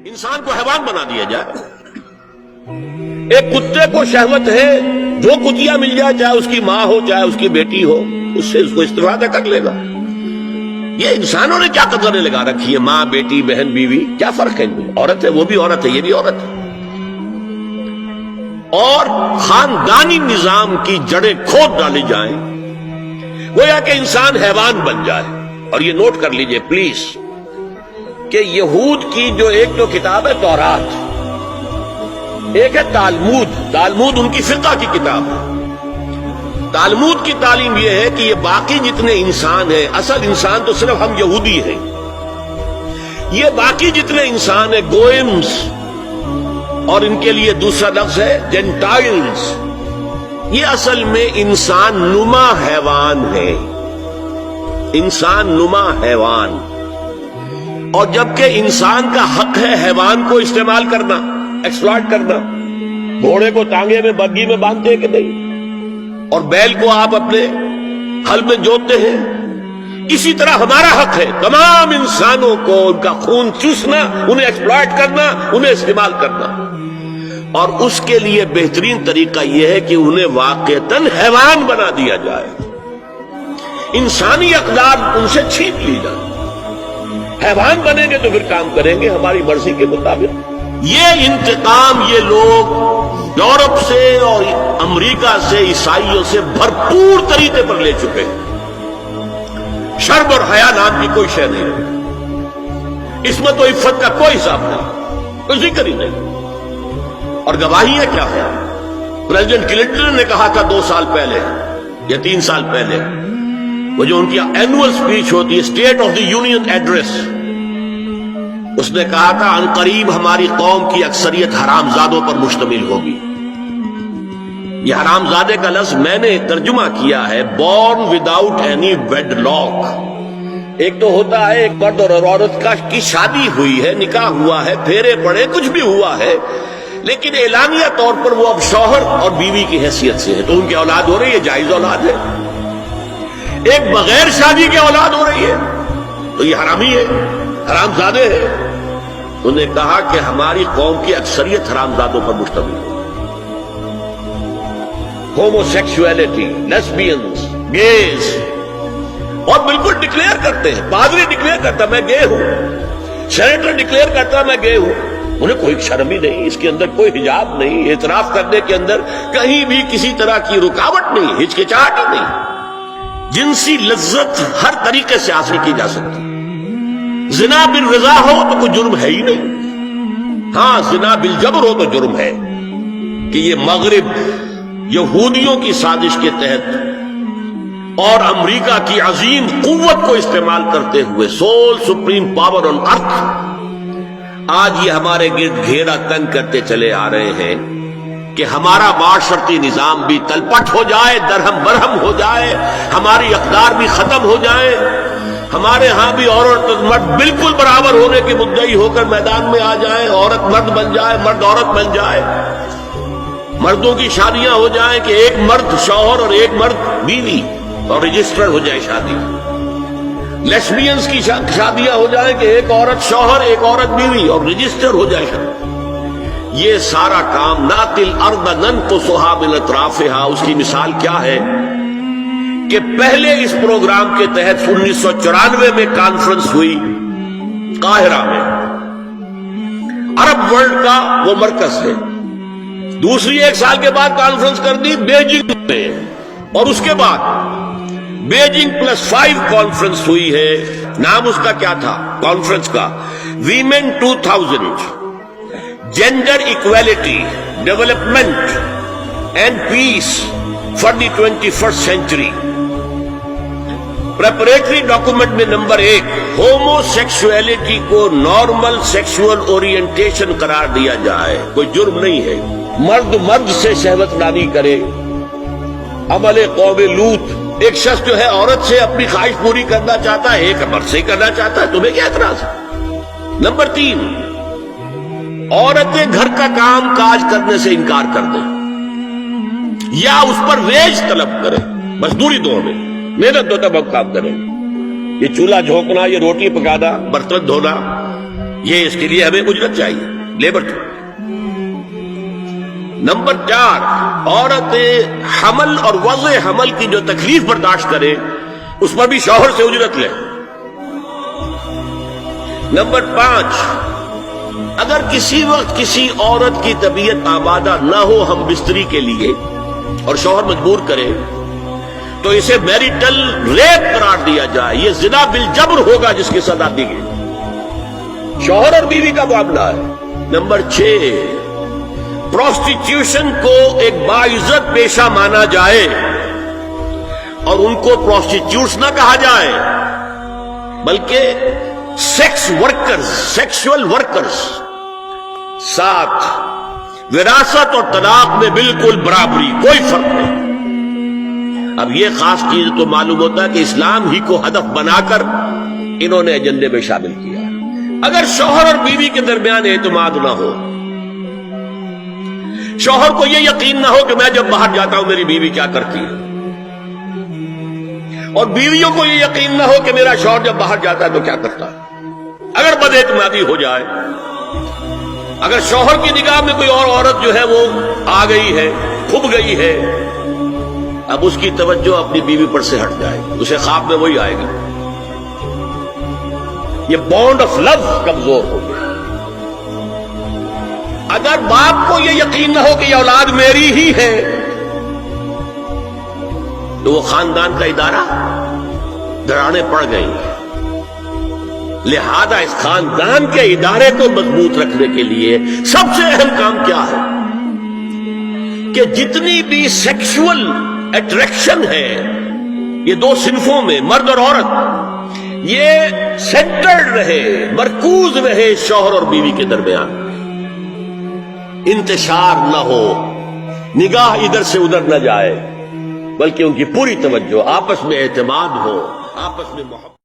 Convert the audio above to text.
انسان کو حیوان بنا دیا جائے. ایک کتے کو شہوت ہے جو کتیا مل جائے، چاہے اس کی ماں ہو چاہے اس کی بیٹی ہو، اس سے اس کو استفادہ کر لے گا. یہ انسانوں نے کیا قدریں لگا رکھی ہے؟ ماں، بیٹی، بہن، بیوی، کیا فرق ہے ان میں؟ عورت ہے وہ بھی عورت ہے، یہ بھی عورت ہے. اور خاندانی نظام کی جڑیں کھود ڈالی جائیں، گویا کہ انسان حیوان بن جائے. اور یہ نوٹ کر لیجئے پلیز کہ یہود کی جو ایک تو کتاب ہے تورات، ایک ہے تالمود. تالمود ان کی فقہ کی کتاب ہے. تالمود کی تعلیم یہ ہے کہ یہ باقی جتنے انسان ہیں، اصل انسان تو صرف ہم یہودی ہیں، یہ باقی جتنے انسان ہیں گوئمز، اور ان کے لیے دوسرا لفظ ہے جینٹائلز، یہ اصل میں انسان نما حیوان ہے. انسان نما حیوان. اور جبکہ انسان کا حق ہے حیوان کو استعمال کرنا، ایکسپلائٹ کرنا. گھوڑے کو ٹانگے میں بگی میں باندھتے ہیں کہ نہیں، اور بیل کو آپ اپنے ہل میں جوتتے ہیں. اسی طرح ہمارا حق ہے تمام انسانوں کو ان کا خون چوسنا، انہیں ایکسپلائٹ کرنا، انہیں استعمال کرنا. اور اس کے لیے بہترین طریقہ یہ ہے کہ انہیں واقعتاً حیوان بنا دیا جائے، انسانی اقدار ان سے چھین لی جائے. حیوان بنیں گے تو پھر کام کریں گے ہماری مرضی کے مطابق. یہ انتقام یہ لوگ یورپ سے اور امریکہ سے، عیسائیوں سے بھرپور طریقے پر لے چکے ہیں. شرم اور حیا نام کی کوئی شے نہیں ہے، عصمت و عفت کا کوئی حساب نہیں، کوئی ذکر ہی نہیں. اور گواہیاں کیا ہے؟ پریزیڈنٹ کلنٹن نے کہا تھا 2 سال پہلے یا 3 سال پہلے، وہ جو ان کی اینوئل سپیچ ہوتی ہے، state of the union address, اس نے کہا تھا عنقریب ہماری قوم کی اکثریت حرامزادوں پر مشتمل ہوگی. یہ حرامزادے کا لفظ میں نے ترجمہ کیا ہے born without any wedlock. ایک تو ہوتا ہے ایک مرد اور عورت کی شادی ہوئی ہے، نکاح ہوا ہے، پھیرے پڑے، کچھ بھی ہوا ہے، لیکن اعلانیہ طور پر وہ اب شوہر اور بیوی کی حیثیت سے ہے، تو ان کی اولاد ہو رہی ہے، جائز اولاد ہے. ایک بغیر شادی کی اولاد ہو رہی ہے تو یہ حرامی ہے، حرامزادے ہے. انہوں نے کہا کہ ہماری قوم کی اکثریت حرامزادوں پر مشتمل ہے. ہومو سیکسولیٹی، لیسبینز، گیز، اور بالکل ڈکلیئر کرتے ہیں. پادری ڈکلیئر کرتا میں گے ہوں، سینیٹر ڈکلیئر کرتا میں گے ہوں. انہیں کوئی شرم ہی نہیں، اس کے اندر کوئی حجاب نہیں، اعتراف کرنے کے اندر کہیں بھی کسی طرح کی رکاوٹ نہیں، ہچکچاہٹ ہی نہیں. جنسی لذت ہر طریقے سے حاصل کی جا سکتی. زنا بالرضا ہو تو کوئی جرم ہے ہی نہیں. ہاں زنا بالجبر ہو تو جرم ہے. کہ یہ مغرب یہودیوں کی سازش کے تحت اور امریکہ کی عظیم قوت کو استعمال کرتے ہوئے، سول سپریم پاور آن ارتھ، آج یہ ہمارے گرد گھیرا تنگ کرتے چلے آ رہے ہیں کہ ہمارا معاشرتی نظام بھی تلپٹ ہو جائے، درہم برہم ہو جائے، ہماری اقدار بھی ختم ہو جائے، ہمارے ہاں بھی عورت مرد بالکل برابر ہونے کے مدعی ہو کر میدان میں آ جائیں، عورت مرد بن جائے، مرد عورت بن جائے، مردوں کی شادیاں ہو جائیں کہ ایک مرد شوہر اور ایک مرد بیوی اور رجسٹر ہو جائے شادی. لیسبینز کی شادیاں ہو جائیں کہ ایک عورت شوہر ایک عورت بیوی اور رجسٹر ہو جائے شادی. یہ سارا کام ناتی الارض ننقصها من اطرافها، اس کی مثال کیا ہے کہ پہلے اس پروگرام کے تحت 1994 میں کانفرنس ہوئی قاہرہ میں، عرب ورلڈ کا وہ مرکز ہے. دوسری 1 سال کے بعد کانفرنس کر دی بیجنگ میں، اور اس کے بعد بیجنگ +5 کانفرنس ہوئی ہے. نام اس کا کیا تھا کانفرنس کا؟ Women 2000، gender equality, development and peace for the 21st century. Preparatory document میں نمبر 1 ہومو سیکسولیٹی کو نارمل سیکسول اورینٹیشن قرار دیا جائے. کوئی جرم نہیں ہے. مرد مرد سے شہوت رانی کرے، عمل قوم لوط. ایک شخص جو ہے عورت سے اپنی خواہش پوری کرنا چاہتا ہے، ایک مرد سے کرنا چاہتا ہے، تمہیں کیا اعتراض ہے؟ نمبر 3 عورتیں گھر کا کام کاج کرنے سے انکار کر دیں یا اس پر ویج طلب کریں، مزدوری دو میں، محنت دو تب ہم کام کریں. یہ چولہا جھونکنا، یہ روٹی پکانا، برتن دھونا، یہ اس کے لیے ہمیں اجرت چاہیے، لیبر چاہیے۔ نمبر 4، عورت حمل اور وضع حمل کی جو تکلیف برداشت کرے اس پر بھی شوہر سے اجرت لے۔ نمبر 5، اگر کسی وقت کسی عورت کی طبیعت آمادہ نہ ہو ہم بستری کے لیے اور شوہر مجبور کرے تو اسے میریٹل ریپ قرار دیا جائے، یہ زنا بالجبر ہوگا جس کی سزا دی گئی، شوہر اور بیوی کا معاملہ ہے۔ نمبر 6، پروسٹیٹیوشن کو ایک باعزت پیشہ مانا جائے اور ان کو پروسٹیٹیوٹس نہ کہا جائے بلکہ سیکس ورکرز، سیکشول ورکرز۔ 7، وراثت اور طلاق میں بالکل برابری، کوئی فرق نہیں۔ اب یہ خاص چیز تو معلوم ہوتا ہے کہ اسلام ہی کو ہدف بنا کر انہوں نے ایجنڈے میں شامل کیا۔ اگر شوہر اور بیوی کے درمیان اعتماد نہ ہو، شوہر کو یہ یقین نہ ہو کہ میں جب باہر جاتا ہوں میری بیوی کیا کرتی ہے، اور بیویوں کو یہ یقین نہ ہو کہ میرا شوہر جب باہر جاتا ہے تو کیا کرتا ہے، اگر بد اعتمادی ہو جائے، اگر شوہر کی نگاہ میں کوئی اور عورت جو ہے وہ آ گئی ہے، کھب گئی ہے، اب اس کی توجہ اپنی بیوی پر سے ہٹ جائے، اسے خواب میں وہی آئے گا، یہ بانڈ آف لو کمزور ہو گیا۔ اگر باپ کو یہ یقین نہ ہو کہ یہ اولاد میری ہی ہے تو وہ خاندان کا ادارہ دراڑیں پڑ گئی۔ لہذا اس خاندان کے ادارے کو مضبوط رکھنے کے لیے سب سے اہم کام کیا ہے کہ جتنی بھی سیکشول اٹریکشن ہے یہ دو صنفوں میں، مرد اور عورت، یہ سینٹرڈ رہے، مرکوز رہے شوہر اور بیوی کے درمیان، انتشار نہ ہو، نگاہ ادھر سے ادھر نہ جائے، بلکہ ان کی پوری توجہ، آپس میں اعتماد ہو، آپس میں محبت۔